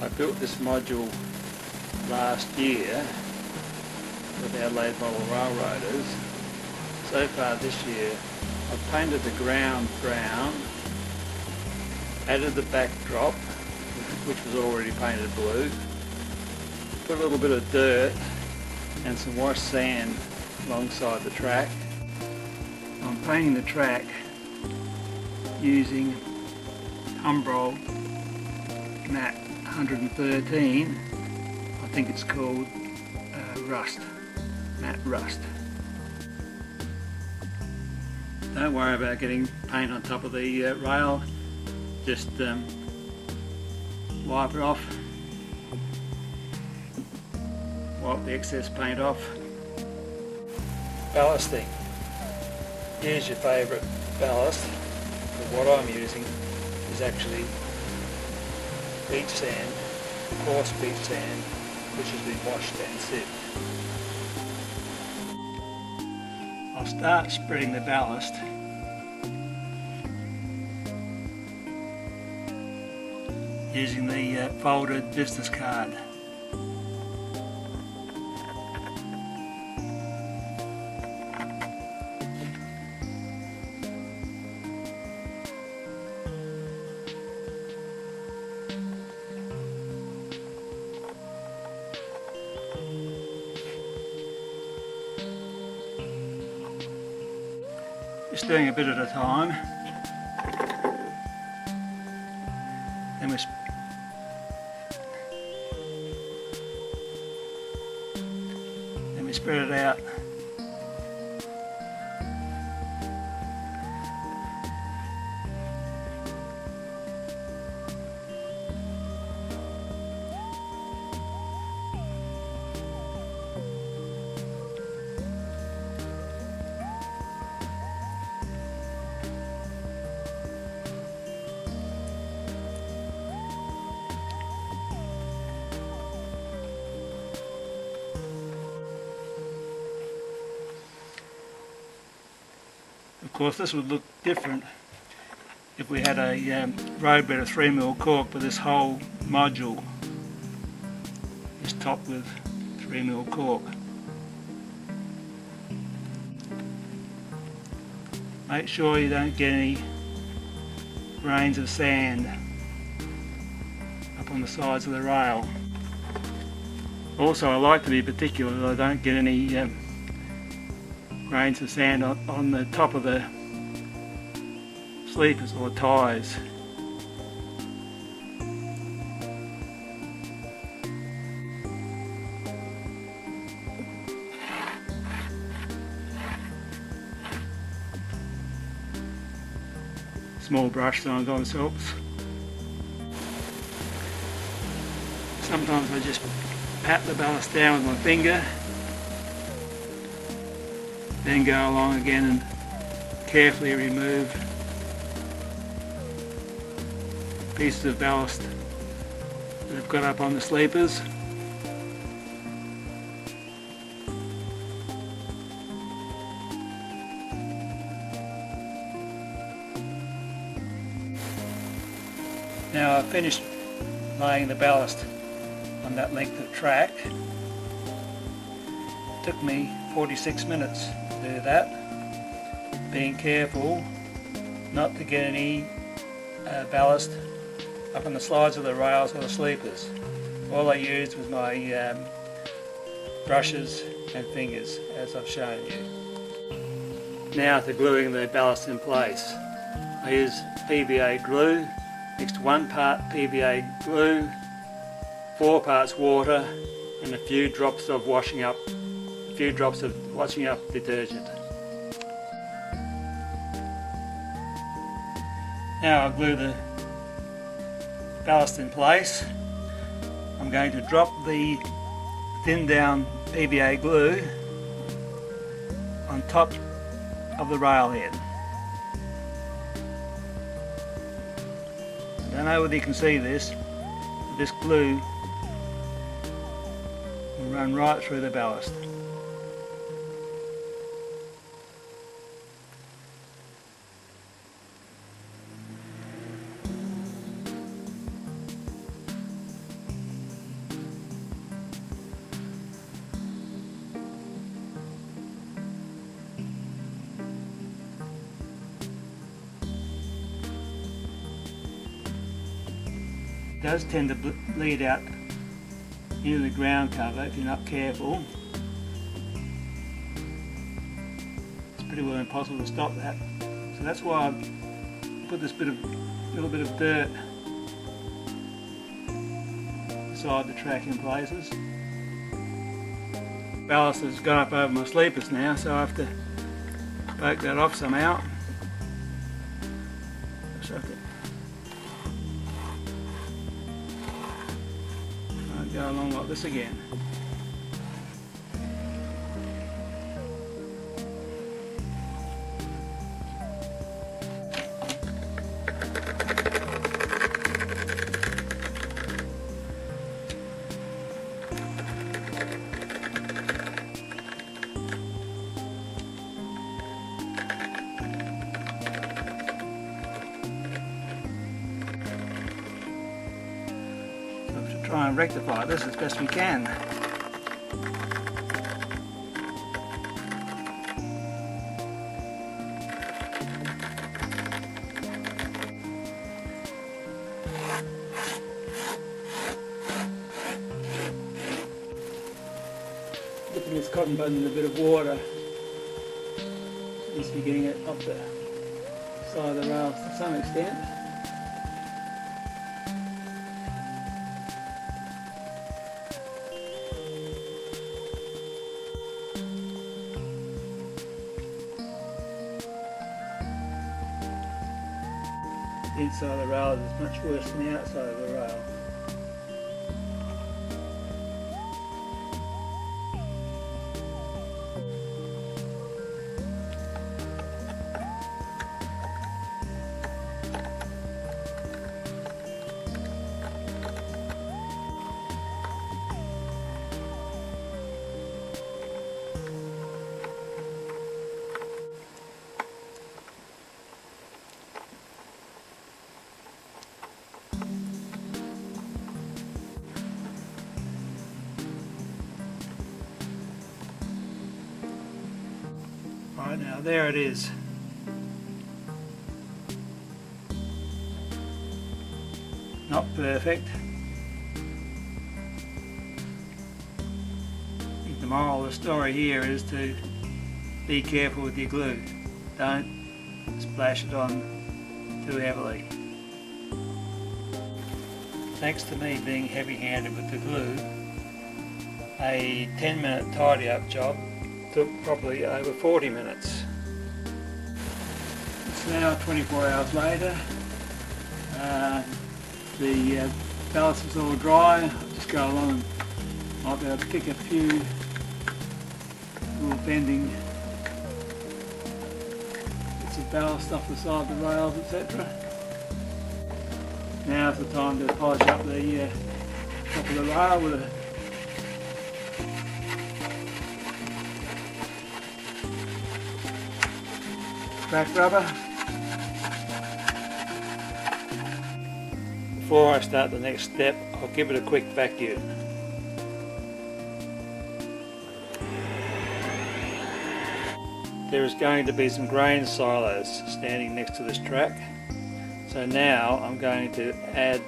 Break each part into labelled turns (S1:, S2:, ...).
S1: I built this module last year with Adelaide Model Railroaders. So far this year I've painted the ground brown, added the backdrop which was already painted blue, put a little bit of dirt and some washed sand alongside the track. I'm painting the track using Humbrol matte 113, I think it's called rust, matte rust. Don't worry about getting paint on top of the rail, just wipe it off, wipe the excess paint off. Ballasting. Here's your favourite ballast, but what I'm using is actually beach sand, coarse beach sand, which has been washed and sieved. I'll start spreading the ballast using the folded business card. Just doing a bit at a time. Then we spread it out. Of course this would look different if we had a roadbed of 3mm cork, but this whole module is topped with 3mm cork. Make sure you don't get any grains of sand up on the sides of the rail. Also, I like to be particular that I don't get any grains of sand on the top of the sleepers or tyres. Small brush sometimes helps. Sometimes I just pat the ballast down with my finger, then go along again and carefully remove pieces of ballast that I've got up on the sleepers. Now I've finished laying the ballast on that length of track. It took me 46 minutes to do that, being careful not to get any ballast up on the slides of the rails or the sleepers. All I used was my brushes and fingers, as I've shown you. Now to gluing the ballast in place. I use PVA glue, mixed 1 part PVA glue, 4 parts water and a few drops of washing up detergent. Now I'll glue the ballast in place. I'm going to drop the thin down PVA glue on top of the railhead. I don't know whether you can see this, but this glue will run right through the ballast. does tend to bleed out into the ground cover if you're not careful. It's pretty well impossible to stop that. So that's why I put this little bit of dirt beside the track in places. Ballast has gone up over my sleepers now, so I have to poke that off somehow. I'll go along like this again. Try and rectify this as best we can. Dipping this cotton bud in a bit of water. Seems to be getting it up the side of the rails to some extent. The inside of the rail is much worse than the outside of the rail. Right now, there it is. Not perfect. I think the moral of the story here is to be careful with your glue. Don't splash it on too heavily. Thanks to me being heavy-handed with the glue, a 10-minute tidy-up job took probably over 40 minutes. It's now 24 hours later. The ballast is all dry. I'll just go along and might be able to pick a few little bending bits of ballast off the side of the rails, etc. Now's the time to polish up the top of the rail with a crack rubber. Before I start the next step, I'll give it a quick vacuum. There is going to be some grain silos standing next to this track, so now I'm going to add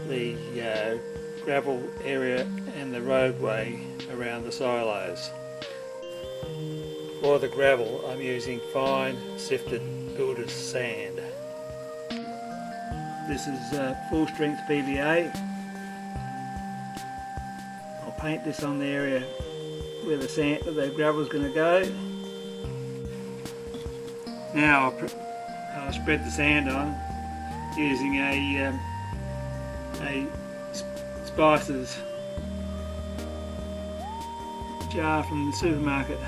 S1: the gravel area and the roadway around the silos. For the gravel, I'm using fine sifted builder's sand. This is full strength PVA. I'll paint this on the area where the gravel is going to go. Now I'll spread the sand on using a spices jar from the supermarket.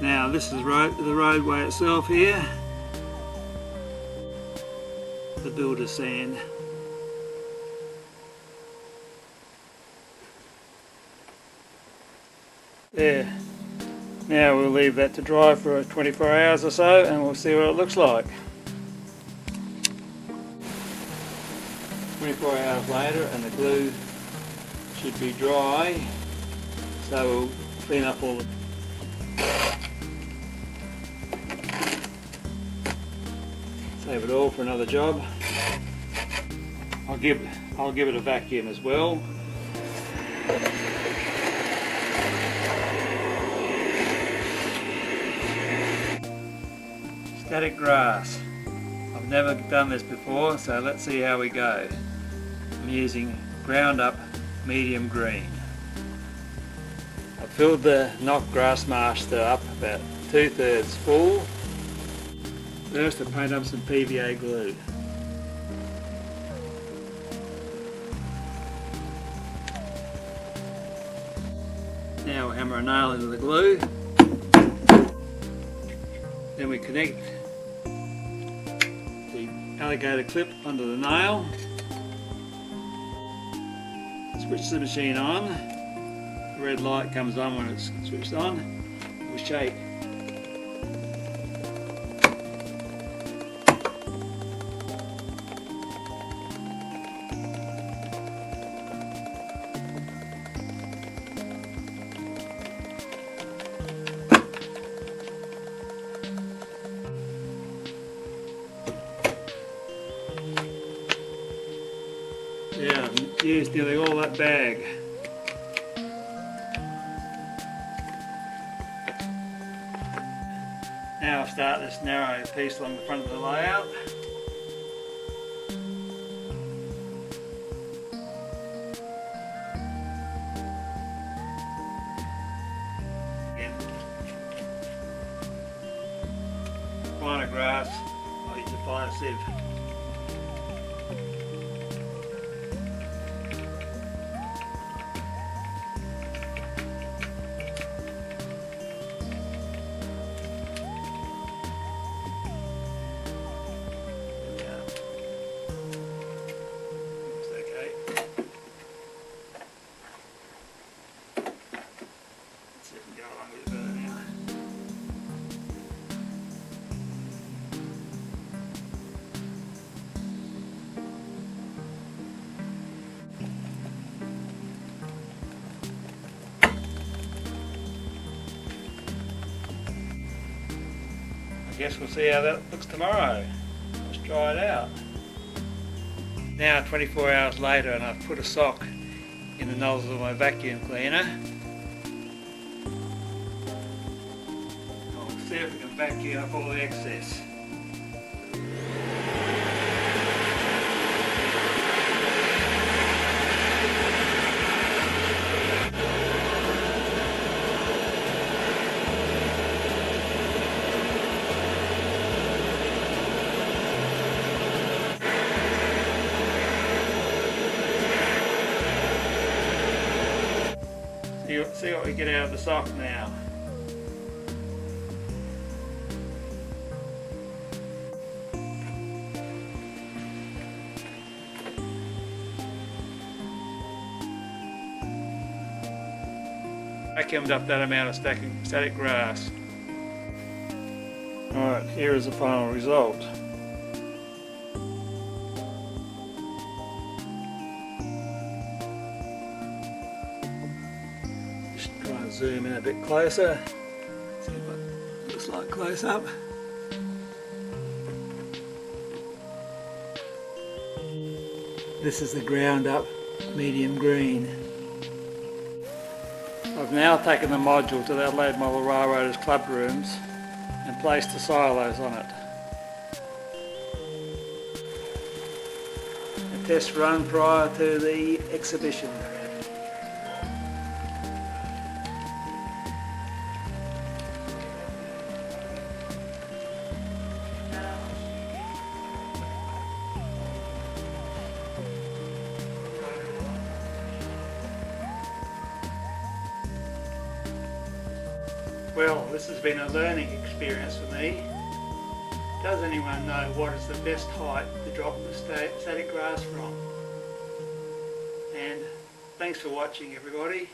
S1: Now this is the roadway itself here, the builder's sand. There. Now we'll leave that to dry for 24 hours or so and we'll see what it looks like. 24 hours later and the glue should be dry, so we'll clean up all the Save it all for another job. I'll give it a vacuum as well. Static grass. I've never done this before, so let's see how we go. I'm using ground up medium green. I've filled the knock grass master up about 2/3 full. First I paint up some PVA glue. Now we'll hammer a nail into the glue. Then we connect the alligator clip under the nail. Switch the machine on. The red light comes on when it's switched on. We'll shake. Yeah, I've used nearly all that bag. Now I'll start this narrow piece along the front of the layout. Again, finer grass, I'll use a finer sieve. I guess we'll see how that looks tomorrow. Let's try it out. Now 24 hours later and I've put a sock in the nozzle of my vacuum cleaner. I'll see if we can vacuum up all the excess. See what we get out of the sock now. Vacuumed up that amount of static grass. Alright, here is the final result. Try and zoom in a bit closer, see what it looks like close up. This is the ground up medium green. I've now taken the module to the Adelaide Model Railroaders club rooms and placed the silos on it. A test run prior to the exhibition. Well, this has been a learning experience for me. Does anyone know what is the best height to drop the static grass from? And thanks for watching, everybody.